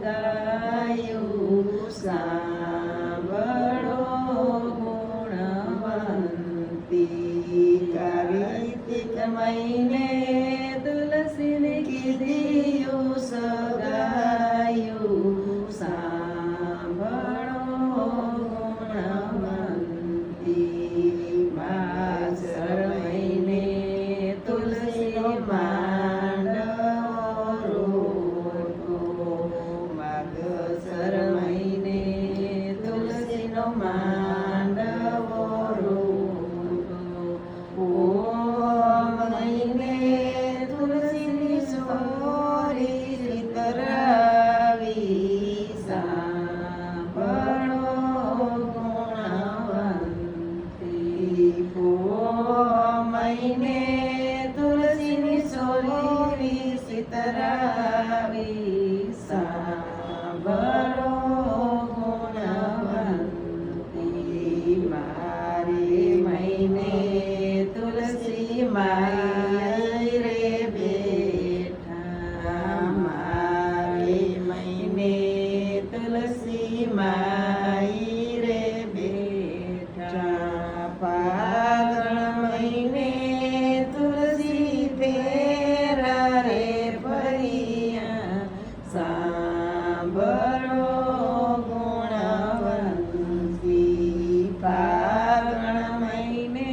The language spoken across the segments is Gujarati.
ગાયું સાંભળો ગુણવંતી કાર્તિક મહિને તુલસીને કીધીયું સગાયું સાંભળો ગુણવંતી માસર મહિને તુલસી માંડવો રોટો માગસર મહિને તુલસીનો માંડવો રોટો ઓમ મહિને તુલસીની સોરી સીતરાવી સાંભળો ગુણવંતી ઓમ મહિને તુલસીની સોરી સીતરાવી સાંભળો ગુણવંતી મારે મહિને તુલસી માઈ રે બેઠા મારે મહિને તુલસી માઈ રે બેઠા ફાગણ મહિને તુલસી ફેરા રે ફરિયા સાંભળો ગુણવંતી ફાગણ મહિને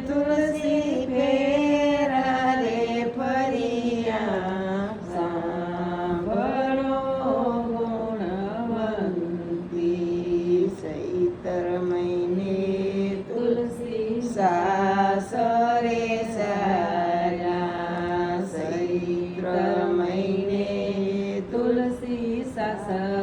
તુલસી ફેરા રે ફરિયા સાંભળો ગુણવંતી ચૈત્ર મહિને તુલસી સાસરે સારા ચૈત્ર મહિને તુલસી સાસરે